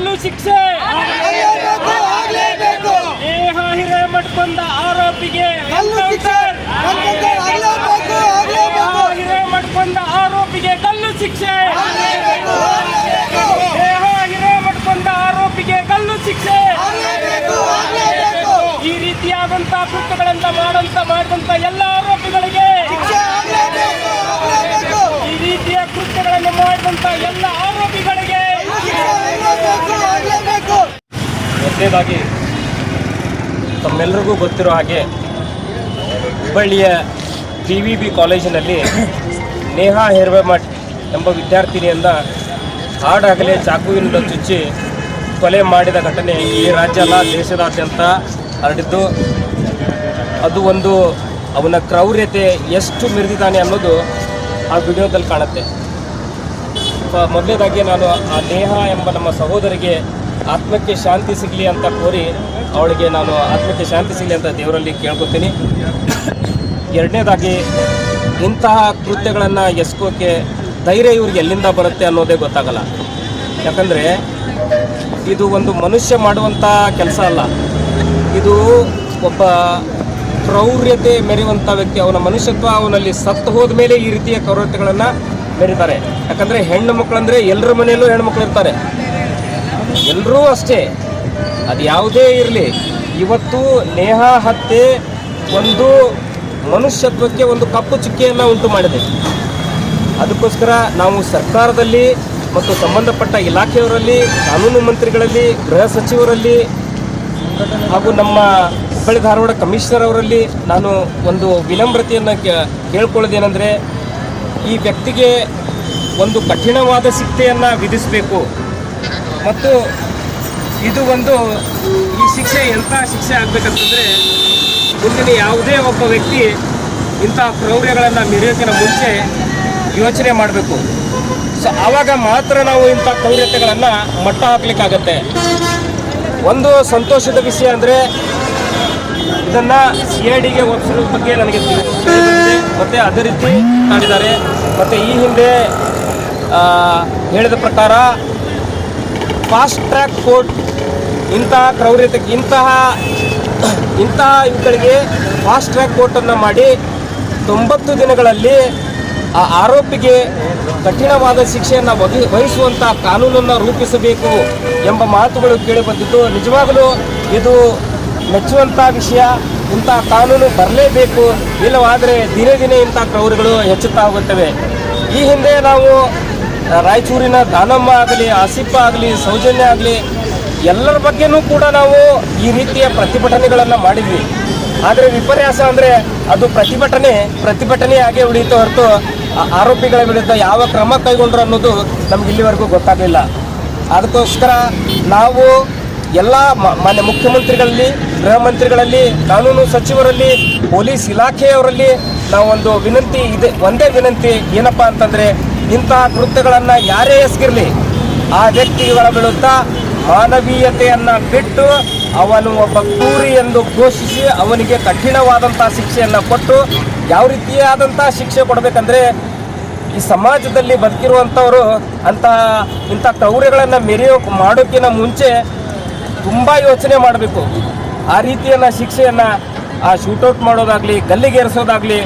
ಗಲ್ಲು ಶಿಕ್ಷೆ. ನೇಹಾ ಹಿರೇಮಠ್ ಕೊಂದ ಆರೋಪಿಗೆ ಎನ್ಕೌಂಟರ್. ನೇಹಾ ಹಿರೇಮಠ್ ಕೊಂದ ಆರೋಪಿಗೆ ಗಲ್ಲು ಶಿಕ್ಷೆ. ನೇಹಾ ಹಿರೇಮಠ್ ಕೊಂದ ಆರೋಪಿಗೆ ಗಲ್ಲು ಶಿಕ್ಷೆ. ಈ ರೀತಿಯಾದಂತಹ ಕೃತ್ಯಗಳನ್ನ ಮಾಡಿದಂತ ಎಲ್ಲ ಆರೋಪಿಗಳಿಗೆ, ಈ ರೀತಿಯ ಕೃತ್ಯಗಳನ್ನು ಮಾಡಿದಂತ ಎಲ್ಲ ಆರೋಪಿಗಳಿಗೆ. ಮೊದಲನೇದಾಗಿ ತಮ್ಮೆಲ್ಲರಿಗೂ ಗೊತ್ತಿರೋ ಹಾಗೆ ಹುಬ್ಬಳ್ಳಿಯ PVB ಕಾಲೇಜಿನಲ್ಲಿ ನೇಹಾ ಹಿರೇಮಠ್ ಎಂಬ ವಿದ್ಯಾರ್ಥಿನಿಯಿಂದ ಹಾಡಹಗಲೇ ಚಾಕುವಿನಿಂದ ಚುಚ್ಚಿ ಕೊಲೆ ಮಾಡಿದ ಘಟನೆ ಈ ರಾಜ್ಯ ಅಲ್ಲ ದೇಶದಾದ್ಯಂತ ಹರಡಿದ್ದು. ಅದು ಒಂದು ಅವನ ಕ್ರೌರ್ಯತೆ ಎಷ್ಟು ಮೀರಿದಾನೆ ಅನ್ನೋದು ಆ ವಿಡಿಯೋದಲ್ಲಿ ಕಾಣುತ್ತೆ. ಮೊದಲನೇದಾಗಿ ನಾನು ಆ ನೇಹಾ ಎಂಬ ನಮ್ಮ ಸಹೋದರಿಗೆ ಆತ್ಮಕ್ಕೆ ಶಾಂತಿ ಸಿಗಲಿ ಅಂತ ಕೋರಿ ಅವಳಿಗೆ ನಾನು ಆತ್ಮಕ್ಕೆ ಶಾಂತಿ ಸಿಗಲಿ ಅಂತ ದೇವರಲ್ಲಿ ಕೇಳ್ಕೊತೀನಿ. ಎರಡನೇದಾಗಿ ಇಂತಹ ಕೃತ್ಯಗಳನ್ನು ಎಸ್ಕೋಕ್ಕೆ ಧೈರ್ಯ ಇವ್ರಿಗೆ ಎಲ್ಲಿಂದ ಬರುತ್ತೆ ಅನ್ನೋದೇ ಗೊತ್ತಾಗಲ್ಲ. ಯಾಕಂದರೆ ಇದು ಒಂದು ಮನುಷ್ಯ ಮಾಡುವಂಥ ಕೆಲಸ ಅಲ್ಲ. ಇದು ಒಬ್ಬ ಕ್ರೌರ್ಯತೆ ಮೆರೆಯುವಂಥ ವ್ಯಕ್ತಿ, ಅವನ ಮನುಷ್ಯತ್ವ ಅವನಲ್ಲಿ ಸತ್ತು ಹೋದ ಮೇಲೆ ಈ ರೀತಿಯ ಕ್ರೌರ್ಯತೆಗಳನ್ನು ಮೆರೀತಾರೆ. ಯಾಕಂದರೆ ಹೆಣ್ಣು ಮಕ್ಕಳಂದರೆ ಎಲ್ಲರ ಮನೆಯಲ್ಲೂ ಹೆಣ್ಮಕ್ಳು ಇರ್ತಾರೆ, ಎಲ್ಲರೂ ಅಷ್ಟೇ, ಅದು ಯಾವುದೇ ಇರಲಿ. ಇವತ್ತು ನೇಹಾ ಹತ್ಯೆ ಒಂದು ಮನುಷ್ಯತ್ವಕ್ಕೆ ಒಂದು ಕಪ್ಪು ಚುಕ್ಕೆಯನ್ನು ಉಂಟು ಮಾಡಿದೆ. ಅದಕ್ಕೋಸ್ಕರ ನಾವು ಸರ್ಕಾರದಲ್ಲಿ ಮತ್ತು ಸಂಬಂಧಪಟ್ಟ ಇಲಾಖೆಯವರಲ್ಲಿ, ಕಾನೂನು ಮಂತ್ರಿಗಳಲ್ಲಿ, ಗೃಹ ಸಚಿವರಲ್ಲಿ ಹಾಗೂ ನಮ್ಮ ಹುಬ್ಬಳ್ಳಿ ಧಾರವಾಡ ಕಮಿಷನರ್ ಅವರಲ್ಲಿ ನಾನು ಒಂದು ವಿನಮ್ರತೆಯನ್ನು ಕೇಳ್ಕೊಳ್ಳೋದೇನೆಂದರೆ, ಈ ವ್ಯಕ್ತಿಗೆ ಒಂದು ಕಠಿಣವಾದ ಶಿಕ್ಷೆಯನ್ನು ವಿಧಿಸಬೇಕು. ಮತ್ತು ಇದು ಒಂದು ಈ ಶಿಕ್ಷೆ ಎಂಥ ಶಿಕ್ಷೆ ಆಗಬೇಕಂತಂದರೆ, ಮುಂದಿನ ಯಾವುದೇ ಒಬ್ಬ ವ್ಯಕ್ತಿ ಇಂಥ ಕ್ರೌರ್ಯಗಳನ್ನು ಮೆರೆಯೋಕ್ಕಿಂತ ಮುಂಚೆ ಯೋಚನೆ ಮಾಡಬೇಕು. ಸೊ ಆವಾಗ ಮಾತ್ರ ನಾವು ಇಂಥ ಕ್ರೌರ್ಯತೆಗಳನ್ನು ಮಟ್ಟ ಹಾಕಲಿಕ್ಕಾಗತ್ತೆ. ಒಂದು ಸಂತೋಷದ ವಿಷಯ ಅಂದರೆ ಇದನ್ನು CIDಗೆ ಒಪ್ಪಿಸೋ ಬಗ್ಗೆ ನನಗೆ ತಿಳಿದಿದೆ ಮತ್ತು ಅದೇ ರೀತಿ ಮಾಡಿದ್ದಾರೆ. ಮತ್ತು ಈ ಹಿಂದೆ ಹೇಳಿದ ಪ್ರಕಾರ ಫಾಸ್ಟ್ ಟ್ರ್ಯಾಕ್ ಕೋರ್ಟ್ ಇಂತಹ ಕ್ರೌರ್ಯತೆಗೆ ಇಂತಹ ಇವುಗಳಿಗೆ ಫಾಸ್ಟ್ ಟ್ರ್ಯಾಕ್ ಕೋರ್ಟನ್ನು ಮಾಡಿ 90 ದಿನಗಳಲ್ಲಿ ಆ ಆರೋಪಿಗೆ ಕಠಿಣವಾದ ಶಿಕ್ಷೆಯನ್ನು ವಹಿಸುವಂಥ ಕಾನೂನನ್ನು ರೂಪಿಸಬೇಕು ಎಂಬ ಮಾತುಗಳು ಕೇಳಿಬಂದಿದ್ದು. ನಿಜವಾಗಲೂ ಇದು ಮೆಚ್ಚುವಂಥ ವಿಷಯ. ಇಂಥ ಕಾನೂನು ಬರಲೇಬೇಕು, ಇಲ್ಲವಾದರೆ ದಿನೇ ದಿನೇ ಇಂಥ ಕ್ರೌರ್ಯಗಳು ಹೆಚ್ಚುತ್ತಾ ಹೋಗುತ್ತವೆ. ಈ ಹಿಂದೆ ನಾವು ರಾಯಚೂರಿನ ದಾನಮ್ಮ ಆಗಲಿ, ಆಸಿಫ ಆಗಲಿ, ಸೌಜನ್ಯ ಆಗಲಿ, ಎಲ್ಲರ ಬಗ್ಗೆನೂ ಕೂಡ ನಾವು ಈ ರೀತಿಯ ಪ್ರತಿಭಟನೆಗಳನ್ನು ಮಾಡಿದ್ವಿ. ಆದರೆ ವಿಪರ್ಯಾಸ ಅಂದರೆ ಅದು ಪ್ರತಿಭಟನೆಯಾಗೇ ಉಳಿಯಿತು ಹೊರತು ಆರೋಪಿಗಳ ವಿರುದ್ಧ ಯಾವ ಕ್ರಮ ಕೈಗೊಂಡ್ರು ಅನ್ನೋದು ನಮ್ಗೆ ಇಲ್ಲಿವರೆಗೂ ಗೊತ್ತಾಗಲಿಲ್ಲ. ಅದಕ್ಕೋಸ್ಕರ ನಾವು ಎಲ್ಲ ಮಾನ್ಯ ಮುಖ್ಯಮಂತ್ರಿಗಳಲ್ಲಿ, ಗೃಹ ಮಂತ್ರಿಗಳಲ್ಲಿ, ಕಾನೂನು ಸಚಿವರಲ್ಲಿ, ಪೊಲೀಸ್ ಇಲಾಖೆಯವರಲ್ಲಿ ನಾವೊಂದು ವಿನಂತಿ ಇದೆ. ಒಂದೇ ವಿನಂತಿ ಏನಪ್ಪ ಅಂತಂದರೆ, ಇಂತಹ ಕೃತ್ಯಗಳನ್ನು ಯಾರೇ ಎಸಗಿರಲಿ ಆ ವ್ಯಕ್ತಿಗಳ ವಿರುದ್ಧ ಮಾನವೀಯತೆಯನ್ನು ಬಿಟ್ಟು ಅವನು ಒಬ್ಬ ಕ್ರೂರಿ ಎಂದು ಘೋಷಿಸಿ ಅವನಿಗೆ ಕಠಿಣವಾದಂಥ ಶಿಕ್ಷೆಯನ್ನು ಕೊಟ್ಟು, ಯಾವ ರೀತಿಯಾದಂಥ ಶಿಕ್ಷೆ ಕೊಡಬೇಕಂದ್ರೆ, ಈ ಸಮಾಜದಲ್ಲಿ ಬದುಕಿರುವಂಥವರು ಇಂಥ ಕ್ರೌರ್ಯಗಳನ್ನು ಮಾಡೋಕ್ಕಿಂತ ಮುಂಚೆ ತುಂಬ ಯೋಚನೆ ಮಾಡಬೇಕು. ಆ ರೀತಿಯನ್ನು ಶಿಕ್ಷೆಯನ್ನು ಶೂಟೌಟ್ ಮಾಡೋದಾಗಲಿ, ಗಲ್ಲಿಗೇರಿಸೋದಾಗಲಿ,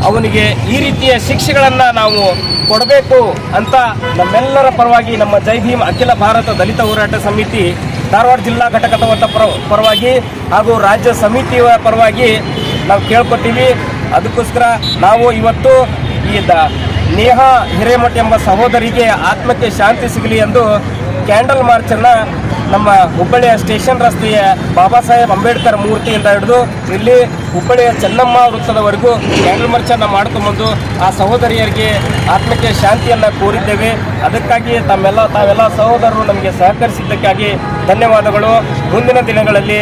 ಅವನಿಗೆ ಈ ರೀತಿಯ ಶಿಕ್ಷೆಗಳನ್ನು ನಾವು ಕೊಡಬೇಕು ಅಂತ ನಮ್ಮೆಲ್ಲರ ಪರವಾಗಿ, ನಮ್ಮ ಜೈ ಭೀಮ್ ಅಖಿಲ ಭಾರತ ದಲಿತ ಹೋರಾಟ ಸಮಿತಿ ಧಾರವಾಡ ಜಿಲ್ಲಾ ಘಟಕದ ಪರವಾಗಿ ಹಾಗೂ ರಾಜ್ಯ ಸಮಿತಿಯ ಪರವಾಗಿ ನಾವು ಕೇಳ್ಕೊತೀವಿ. ಅದಕ್ಕೋಸ್ಕರ ನಾವು ಇವತ್ತು ಈ ನೇಹಾ ಹಿರೇಮಠ್ ಎಂಬ ಸಹೋದರಿಗೆ ಆತ್ಮಕ್ಕೆ ಶಾಂತಿ ಸಿಗಲಿ ಎಂದು ಕ್ಯಾಂಡಲ್ ಮಾರ್ಚನ್ನು ನಮ್ಮ ಹುಬ್ಬಳ್ಳಿಯ ಸ್ಟೇಷನ್ ರಸ್ತೆಯ ಬಾಬಾ ಸಾಹೇಬ್ ಅಂಬೇಡ್ಕರ್ ಮೂರ್ತಿಯಿಂದ ಹಿಡಿದು ಇಲ್ಲಿ ಹುಬ್ಬಳ್ಳಿಯ ಚೆನ್ನಮ್ಮ ವೃತ್ತದವರೆಗೂ ಕ್ಯಾಂಡಲ್ ಮಾರ್ಚನ್ನು ಮಾಡ್ಕೊಂಬಂದು ಆ ಸಹೋದರಿಯರಿಗೆ ಆತ್ಮಕ್ಕೆ ಶಾಂತಿಯನ್ನು ಕೋರಿದ್ದೇವೆ. ಅದಕ್ಕಾಗಿ ತಾವೆಲ್ಲ ಸಹೋದರರು ನಮಗೆ ಸಹಕರಿಸಿದ್ದಕ್ಕಾಗಿ ಧನ್ಯವಾದಗಳು. ಮುಂದಿನ ದಿನಗಳಲ್ಲಿ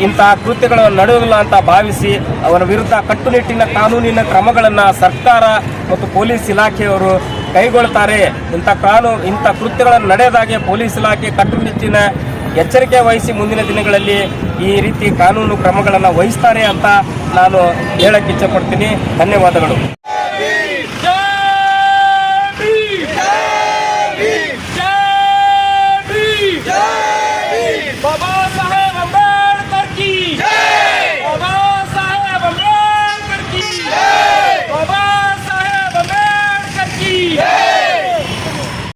ಇಂತಹ ಕೃತ್ಯಗಳು ನಡೆಯುವುದಿಲ್ಲ ಅಂತ ಭಾವಿಸಿ ಅವರ ವಿರುದ್ಧ ಕಟ್ಟುನಿಟ್ಟಿನ ಕಾನೂನಿನ ಕ್ರಮಗಳನ್ನು ಸರ್ಕಾರ ಮತ್ತು ಪೊಲೀಸ್ ಇಲಾಖೆಯವರು ಕೈಗೊಳ್ಳುತ್ತಾರೆ. ಇಂಥ ಕೃತ್ಯಗಳನ್ನು ನಡೆಯದಾಗೆ ಪೊಲೀಸ್ ಇಲಾಖೆ ಕಟ್ಟುನಿಟ್ಟಿನ ಎಚ್ಚರಿಕೆ ವಹಿಸಿ ಮುಂದಿನ ದಿನಗಳಲ್ಲಿ ಈ ರೀತಿ ಕಾನೂನು ಕ್ರಮಗಳನ್ನು ವಹಿಸ್ತಾರೆ ಅಂತ ನಾನು ಹೇಳಕ್ಕೆ ಇಚ್ಛಪಡ್ತೀನಿ. ಧನ್ಯವಾದಗಳು. ಜೈ ಬಾಬಾ